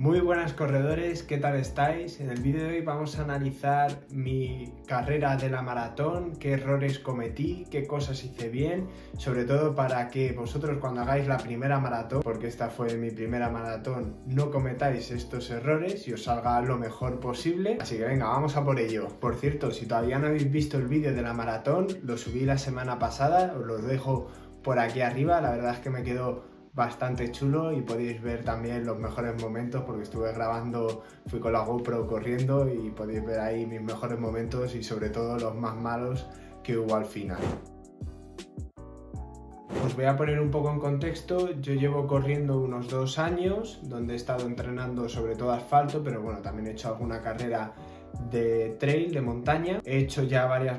Muy buenas corredores, ¿qué tal estáis? En el vídeo de hoy vamos a analizar mi carrera de la maratón, qué errores cometí, qué cosas hice bien, sobre todo para que vosotros cuando hagáis la primera maratón, porque esta fue mi primera maratón, no cometáis estos errores y os salga lo mejor posible. Así que venga, vamos a por ello. Por cierto, si todavía no habéis visto el vídeo de la maratón, lo subí la semana pasada, os lo dejo por aquí arriba, la verdad es que me quedó bastante chulo y podéis ver también los mejores momentos porque estuve grabando, fui con la GoPro corriendo y podéis ver ahí mis mejores momentos y sobre todo los más malos que hubo al final. Os voy a poner un poco en contexto, yo llevo corriendo unos 2 años donde he estado entrenando sobre todo asfalto, pero bueno, también he hecho alguna carrera de trail, de montaña. He hecho ya varias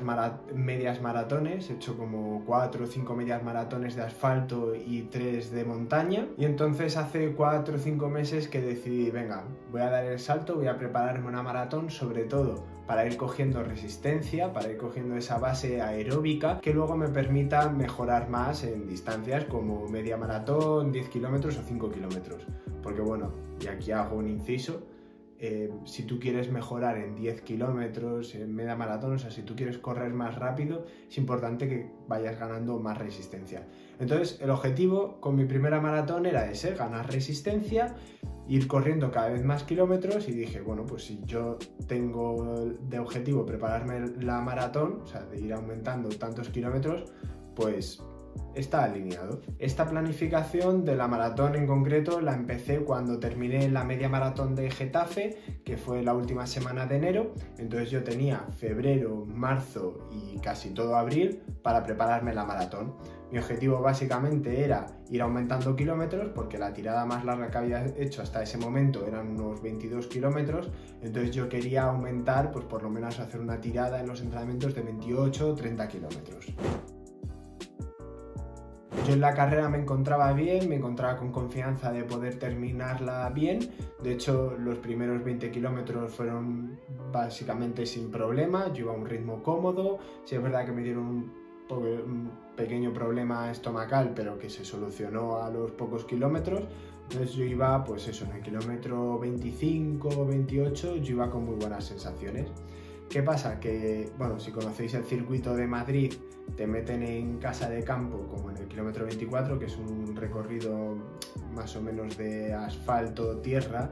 medias maratones, he hecho como 4 o 5 medias maratones de asfalto y 3 de montaña. Y entonces hace 4 o 5 meses que decidí, venga, voy a dar el salto, voy a prepararme una maratón, sobre todo para ir cogiendo resistencia, para ir cogiendo esa base aeróbica que luego me permita mejorar más en distancias como media maratón, 10 kilómetros o 5 kilómetros. Porque bueno, y aquí hago un inciso, si tú quieres mejorar en 10 kilómetros, en media maratón, o sea, si tú quieres correr más rápido, es importante que vayas ganando más resistencia. Entonces, el objetivo con mi primera maratón era ese, ganar resistencia, ir corriendo cada vez más kilómetros y dije, bueno, pues si yo tengo de objetivo prepararme la maratón, o sea, de ir aumentando tantos kilómetros, pues está alineado. Esta planificación de la maratón en concreto la empecé cuando terminé la media maratón de Getafe, que fue la última semana de enero. Entonces yo tenía febrero, marzo y casi todo abril para prepararme la maratón. Mi objetivo básicamente era ir aumentando kilómetros porque la tirada más larga que había hecho hasta ese momento eran unos 22 kilómetros. Entonces yo quería aumentar, pues por lo menos hacer una tirada en los entrenamientos de 28 o 30 kilómetros. Yo en la carrera me encontraba bien, me encontraba con confianza de poder terminarla bien. De hecho, los primeros 20 kilómetros fueron básicamente sin problema. Yo iba a un ritmo cómodo. Sí es verdad que me dieron un pequeño problema estomacal, pero que se solucionó a los pocos kilómetros. Entonces yo iba, pues eso, en el kilómetro 25 o 28, yo iba con muy buenas sensaciones. ¿Qué pasa? Que, bueno, si conocéis el circuito de Madrid, te meten en casa de campo, como en el kilómetro 24, que es un recorrido más o menos de asfalto, tierra,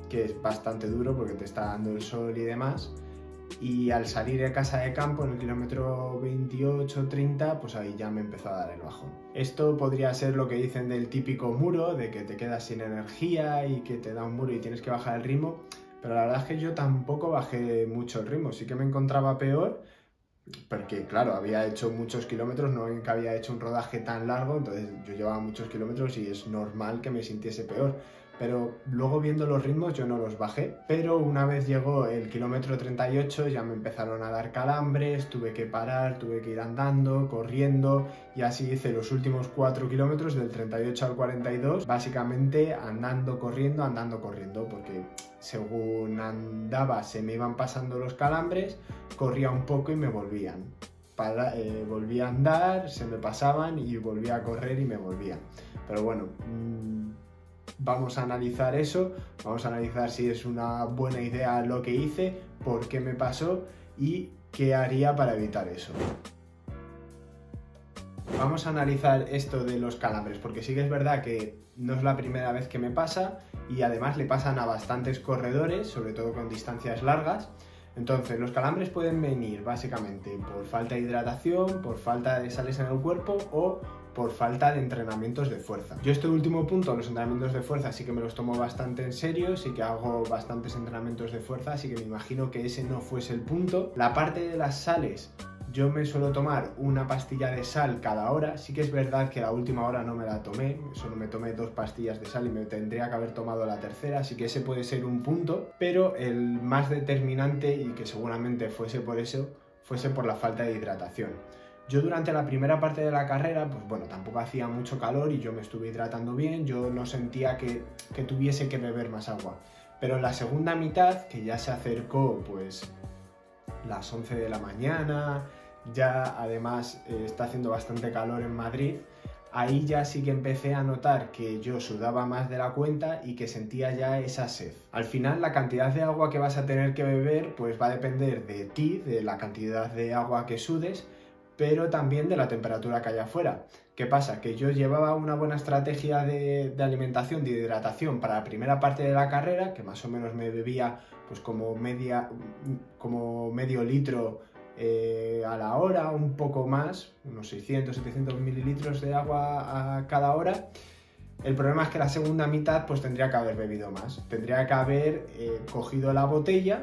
que es bastante duro porque te está dando el sol y demás. Y al salir de casa de campo, en el kilómetro 28-30, pues ahí ya me empezó a dar el bajón. Esto podría ser lo que dicen del típico muro, de que te quedas sin energía y que te da un muro y tienes que bajar el ritmo. Pero la verdad es que yo tampoco bajé mucho el ritmo, sí que me encontraba peor, porque claro, había hecho muchos kilómetros, no que había hecho un rodaje tan largo, entonces yo llevaba muchos kilómetros y es normal que me sintiese peor. Pero luego viendo los ritmos yo no los bajé, pero una vez llegó el kilómetro 38 ya me empezaron a dar calambres, tuve que parar, tuve que ir andando, corriendo y así hice los últimos 4 kilómetros del 38 al 42, básicamente andando, corriendo, porque según andaba se me iban pasando los calambres, corría un poco y me volvían. Volvía a andar, se me pasaban y volvía a correr y me volvían. Pero bueno, vamos a analizar eso, vamos a analizar si es una buena idea lo que hice, por qué me pasó y qué haría para evitar eso. Vamos a analizar esto de los calambres, porque sí que es verdad que no es la primera vez que me pasa y además le pasan a bastantes corredores, sobre todo con distancias largas. Entonces, los calambres pueden venir básicamente por falta de hidratación, por falta de sales en el cuerpo o por falta de entrenamientos de fuerza. Yo este último punto, los entrenamientos de fuerza, sí que me los tomo bastante en serio, sí que hago bastantes entrenamientos de fuerza, así que me imagino que ese no fuese el punto. La parte de las sales, yo me suelo tomar una pastilla de sal cada hora. Sí que es verdad que la última hora no me la tomé, solo me tomé 2 pastillas de sal y me tendría que haber tomado la tercera, así que ese puede ser un punto, pero el más determinante, y que seguramente fuese por eso, fuese por la falta de hidratación. Yo durante la primera parte de la carrera, pues bueno, tampoco hacía mucho calor y yo me estuve hidratando bien, yo no sentía que tuviese que beber más agua. Pero en la segunda mitad, que ya se acercó pues las 11 de la mañana, ya además está haciendo bastante calor en Madrid, ahí ya sí que empecé a notar que yo sudaba más de la cuenta y que sentía ya esa sed. Al final la cantidad de agua que vas a tener que beber pues va a depender de ti, de la cantidad de agua que sudes, pero también de la temperatura que haya afuera. ¿Qué pasa? Que yo llevaba una buena estrategia de alimentación, de hidratación para la primera parte de la carrera, que más o menos me bebía pues como medio litro a la hora, un poco más, unos 600-700 mililitros de agua a cada hora. El problema es que la segunda mitad pues tendría que haber bebido más, tendría que haber cogido la botella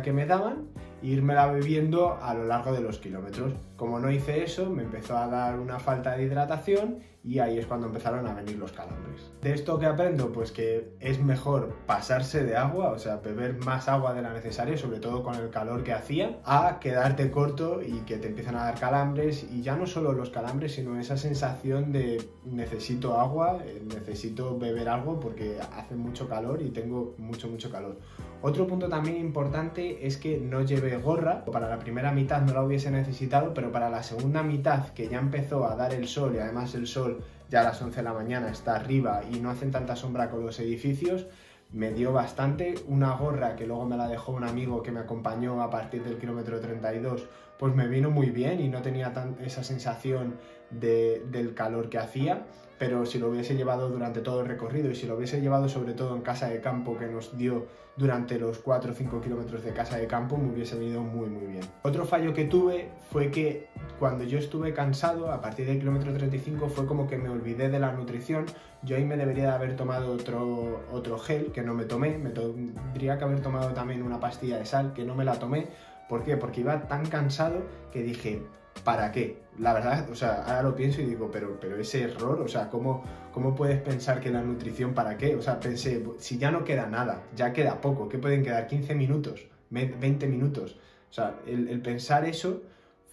que me daban e irmela bebiendo a lo largo de los kilómetros. Como no hice eso, me empezó a dar una falta de hidratación y ahí es cuando empezaron a venir los calambres. ¿De esto qué aprendo? Pues que es mejor pasarse de agua, o sea, beber más agua de la necesaria, sobre todo con el calor que hacía, a quedarte corto y que te empiezan a dar calambres, y ya no solo los calambres, sino esa sensación de necesito agua, necesito beber algo porque hace mucho calor y tengo mucho calor. Otro punto también importante es que no llevé gorra. Para la primera mitad no la hubiese necesitado, pero para la segunda mitad, que ya empezó a dar el sol y además el sol ya a las 11 de la mañana está arriba y no hacen tanta sombra con los edificios, me dio bastante. Una gorra que luego me la dejó un amigo que me acompañó a partir del kilómetro 32, pues me vino muy bien y no tenía esa sensación del calor que hacía, pero si lo hubiese llevado durante todo el recorrido y si lo hubiese llevado sobre todo en casa de campo que nos dio durante los 4 o 5 kilómetros de casa de campo, me hubiese venido muy bien. Otro fallo que tuve fue que cuando yo estuve cansado, a partir del kilómetro 35, fue como que me olvidé de la nutrición. Yo ahí me debería de haber tomado otro gel que no me tomé, me tendría que haber tomado también una pastilla de sal que no me la tomé. ¿Por qué? Porque iba tan cansado que dije, ¿para qué? La verdad, o sea, ahora lo pienso y digo, pero ese error, o sea, ¿cómo puedes pensar que la nutrición para qué? O sea, pensé, si ya no queda nada, ya queda poco, ¿qué pueden quedar? 15 minutos, 20 minutos. O sea, el pensar eso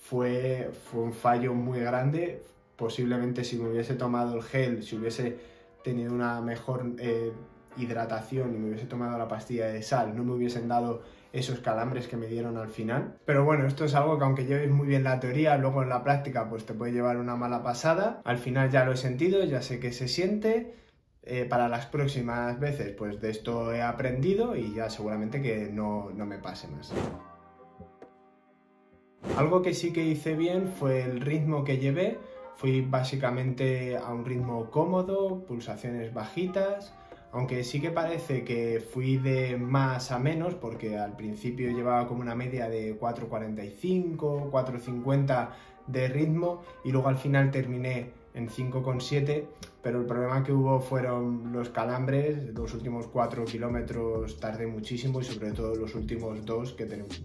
fue un fallo muy grande. Posiblemente si me hubiese tomado el gel, si hubiese tenido una mejor hidratación y me hubiese tomado la pastilla de sal, no me hubiesen dado esos calambres que me dieron al final. Pero bueno, esto es algo que aunque lleves muy bien la teoría, luego en la práctica pues te puede llevar una mala pasada. Al final ya lo he sentido, ya sé que se siente. Para las próximas veces pues de esto he aprendido y ya seguramente que no me pase más. Algo que sí que hice bien fue el ritmo que llevé. Fui básicamente a un ritmo cómodo, pulsaciones bajitas, aunque sí que parece que fui de más a menos, porque al principio llevaba como una media de 4.45, 4.50 de ritmo y luego al final terminé en 5.7, pero el problema que hubo fueron los calambres. Los últimos 4 kilómetros tardé muchísimo y sobre todo los últimos 2, que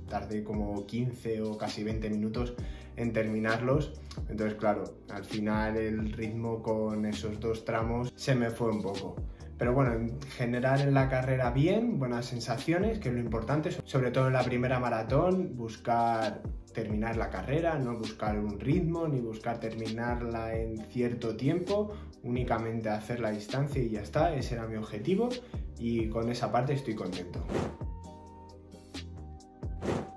tardé como 15 o casi 20 minutos en terminarlos. Entonces claro, al final el ritmo con esos 2 tramos se me fue un poco. Pero bueno, en general en la carrera bien, buenas sensaciones, que es lo importante, sobre todo en la primera maratón, buscar terminar la carrera, no buscar un ritmo, ni buscar terminarla en cierto tiempo, únicamente hacer la distancia y ya está, ese era mi objetivo y con esa parte estoy contento.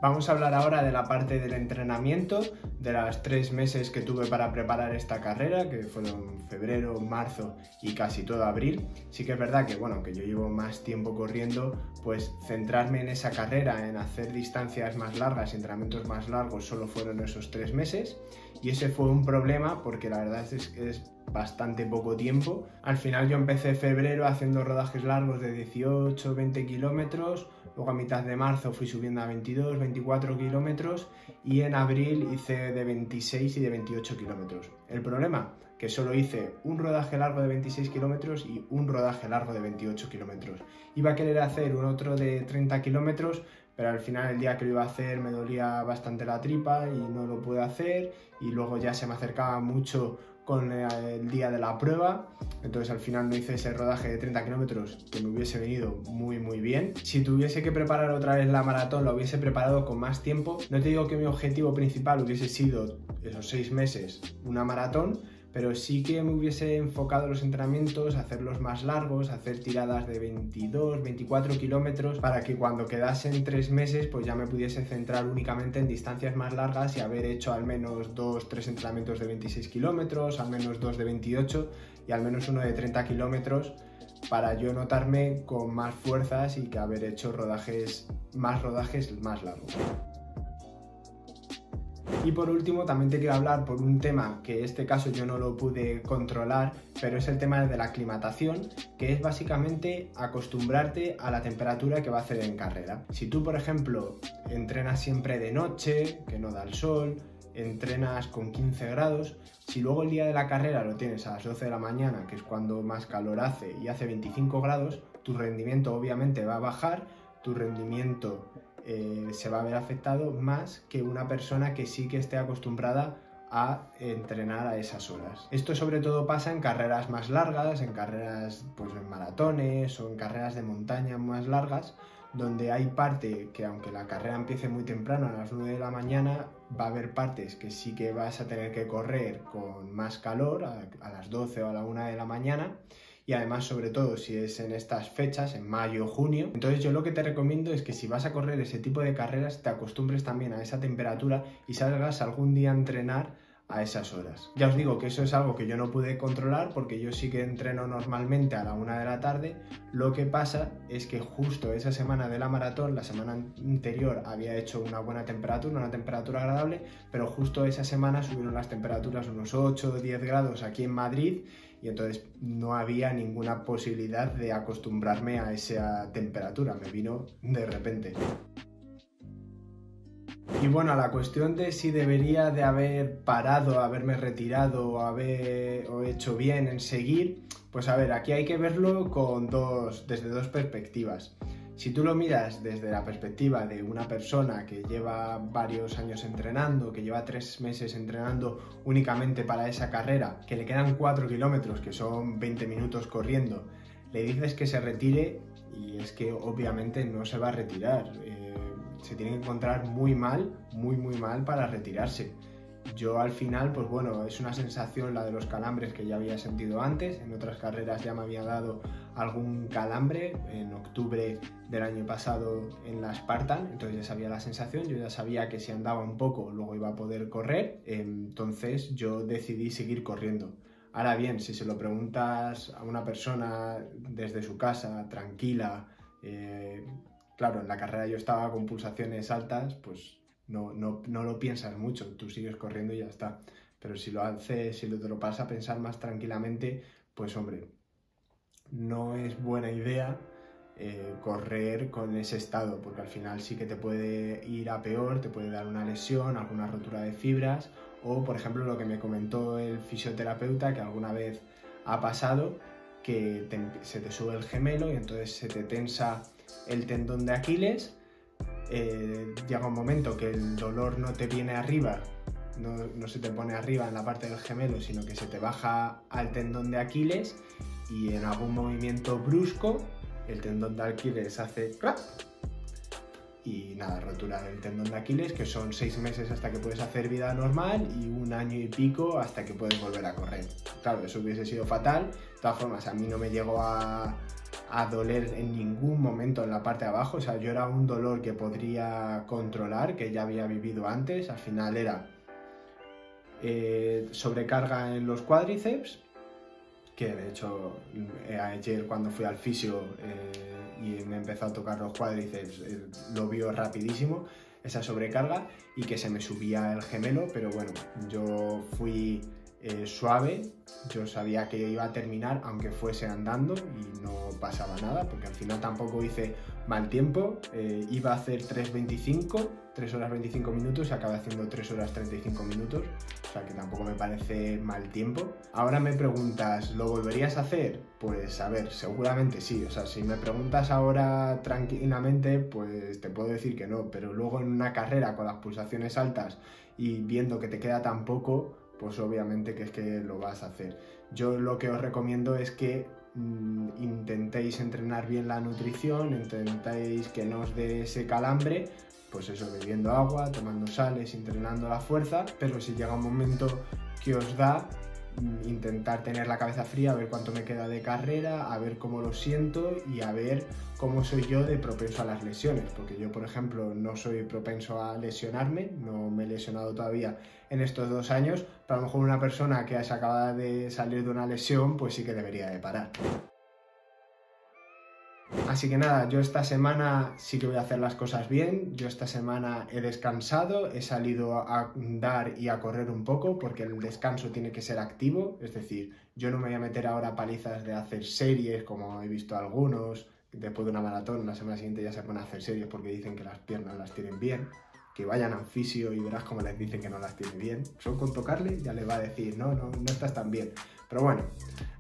Vamos a hablar ahora de la parte del entrenamiento, de los 3 meses que tuve para preparar esta carrera, que fueron febrero, marzo y casi todo abril. Sí que es verdad que, bueno, que yo llevo más tiempo corriendo, pues centrarme en esa carrera, en hacer distancias más largas, entrenamientos más largos, solo fueron esos 3 meses. Y ese fue un problema porque la verdad es que es bastante poco tiempo. Al final yo empecé febrero haciendo rodajes largos de 18-20 kilómetros, luego a mitad de marzo fui subiendo a 22-24 kilómetros y en abril hice de 26 y de 28 kilómetros. El problema, que solo hice un rodaje largo de 26 kilómetros y un rodaje largo de 28 kilómetros. Iba a querer hacer un otro de 30 kilómetros, pero al final el día que lo iba a hacer me dolía bastante la tripa y no lo pude hacer, y luego ya se me acercaba mucho con el día de la prueba, entonces al final no hice ese rodaje de 30 kilómetros que me hubiese venido muy bien. Si tuviese que preparar otra vez la maratón, lo hubiese preparado con más tiempo. No te digo que mi objetivo principal hubiese sido esos 6 meses una maratón, pero sí que me hubiese enfocado los entrenamientos a hacerlos más largos, a hacer tiradas de 22, 24 kilómetros, para que cuando quedasen 3 meses pues ya me pudiese centrar únicamente en distancias más largas y haber hecho al menos 2-3 entrenamientos de 26 kilómetros, al menos 2 de 28 y al menos uno de 30 kilómetros, para yo notarme con más fuerzas y que haber hecho rodajes más largos. Y por último también te quiero hablar por un tema que en este caso yo no lo pude controlar, pero es el tema de la aclimatación, que es básicamente acostumbrarte a la temperatura que va a hacer en carrera. Si tú, por ejemplo, entrenas siempre de noche, que no da el sol, entrenas con 15 grados, si luego el día de la carrera lo tienes a las 12 de la mañana, que es cuando más calor hace, y hace 25 grados, tu rendimiento obviamente va a bajar, tu rendimiento se va a ver afectado más que una persona que sí que esté acostumbrada a entrenar a esas horas. Esto sobre todo pasa en carreras más largas, en carreras pues en maratones o en carreras de montaña más largas, donde hay parte que aunque la carrera empiece muy temprano, a las 9 de la mañana, va a haber partes que sí que vas a tener que correr con más calor, a las 12 o a la 1 de la mañana, y además sobre todo si es en estas fechas, en mayo o junio. Entonces yo lo que te recomiendo es que si vas a correr ese tipo de carreras te acostumbres también a esa temperatura y salgas algún día a entrenar a esas horas. Ya os digo que eso es algo que yo no pude controlar porque yo sí que entreno normalmente a la 1 de la tarde. Lo que pasa es que justo esa semana de la maratón, la semana anterior había hecho una buena temperatura, una temperatura agradable, pero justo esa semana subieron las temperaturas unos 8 o 10 grados aquí en Madrid y entonces no había ninguna posibilidad de acostumbrarme a esa temperatura, me vino de repente. Y bueno, a la cuestión de si debería de haber parado, haberme retirado o hecho bien en seguir, pues a ver, aquí hay que verlo desde dos perspectivas. Si tú lo miras desde la perspectiva de una persona que lleva varios años entrenando, que lleva 3 meses entrenando únicamente para esa carrera, que le quedan 4 kilómetros, que son 20 minutos corriendo, le dices que se retire y es que obviamente no se va a retirar. Se tiene que encontrar muy mal para retirarse. Yo al final, pues bueno, es una sensación la de los calambres que ya había sentido antes. En otras carreras ya me había dado algún calambre, en octubre del año pasado en la Spartan, entonces ya sabía la sensación, yo ya sabía que si andaba un poco luego iba a poder correr, entonces yo decidí seguir corriendo. Ahora bien, si se lo preguntas a una persona desde su casa, tranquila, claro, en la carrera yo estaba con pulsaciones altas, pues no lo piensas mucho, tú sigues corriendo y ya está. Pero si lo haces, si te lo pasas a pensar más tranquilamente, pues hombre, no es buena idea correr con ese estado, porque al final sí que te puede ir a peor, te puede dar una lesión, alguna rotura de fibras, o por ejemplo lo que me comentó el fisioterapeuta, que alguna vez ha pasado, que se te sube el gemelo y entonces se te tensa el tendón de Aquiles, llega un momento que el dolor no te viene arriba, no se te pone arriba en la parte del gemelo, sino que se te baja al tendón de Aquiles y en algún movimiento brusco el tendón de Aquiles hace ¡clap! Y nada, rotura del tendón de Aquiles, que son 6 meses hasta que puedes hacer vida normal y 1 año y pico hasta que puedes volver a correr. Claro, eso hubiese sido fatal. De todas formas, a mí no me llegó a doler en ningún momento en la parte de abajo, o sea, yo era un dolor que podría controlar, que ya había vivido antes. Al final era sobrecarga en los cuádriceps, que de hecho ayer cuando fui al fisio y me empezó a tocar los cuádriceps, lo vio rapidísimo esa sobrecarga y que se me subía el gemelo, pero bueno, yo fui suave, yo sabía que iba a terminar aunque fuese andando y no pasaba nada, porque al final tampoco hice mal tiempo, iba a hacer 3 horas 25 minutos y acabé haciendo 3 horas 35 minutos, o sea que tampoco me parece mal tiempo. Ahora me preguntas, ¿lo volverías a hacer? Pues a ver, seguramente sí, o sea, si me preguntas ahora tranquilamente, pues te puedo decir que no, pero luego en una carrera con las pulsaciones altas y viendo que te queda tan poco, pues obviamente que es que lo vas a hacer. Yo lo que os recomiendo es que intentéis entrenar bien la nutrición, intentéis que no os dé ese calambre, pues eso, bebiendo agua, tomando sales, entrenando la fuerza, pero si llega un momento que os da, intentar tener la cabeza fría, a ver cuánto me queda de carrera, a ver cómo lo siento y a ver cómo soy yo de propenso a las lesiones, porque yo, por ejemplo, no soy propenso a lesionarme, no me he lesionado todavía en estos 2 años, pero a lo mejor una persona que se acaba de salir de una lesión, pues sí que debería de parar. Así que nada, yo esta semana sí que voy a hacer las cosas bien. Yo esta semana he descansado, he salido a andar y a correr un poco porque el descanso tiene que ser activo. Es decir, yo no me voy a meter ahora a palizas de hacer series como he visto algunos. Después de una maratón, la semana siguiente ya se ponen a hacer series porque dicen que las piernas las tienen bien. Que vayan a un fisio y verás cómo les dicen que no las tiene bien. Solo con tocarle ya les va a decir, no estás tan bien. Pero bueno,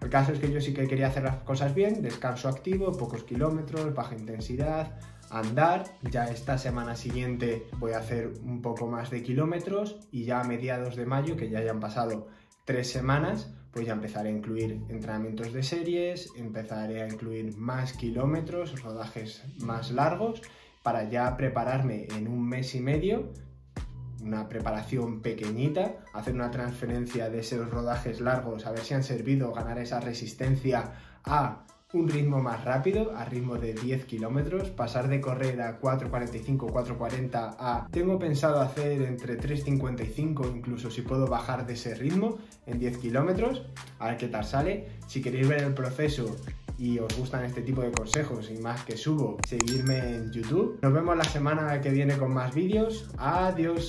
el caso es que yo sí que quería hacer las cosas bien, descanso activo, pocos kilómetros, baja intensidad, andar. Ya esta semana siguiente voy a hacer un poco más de kilómetros y ya a mediados de mayo, que ya hayan pasado 3 semanas, pues ya empezaré a incluir entrenamientos de series, empezaré a incluir más kilómetros, rodajes más largos, para ya prepararme en 1 mes y medio, una preparación pequeñita, hacer una transferencia de esos rodajes largos, a ver si han servido, ganar esa resistencia a un ritmo más rápido, a ritmo de 10 kilómetros, pasar de correr a 4.45, 4.40 a... Tengo pensado hacer entre 3.55, incluso si puedo bajar de ese ritmo en 10 kilómetros, a ver qué tal sale. Si queréis ver el proceso y os gustan este tipo de consejos y más que subo, seguidme en YouTube. Nos vemos la semana que viene con más vídeos. Adiós.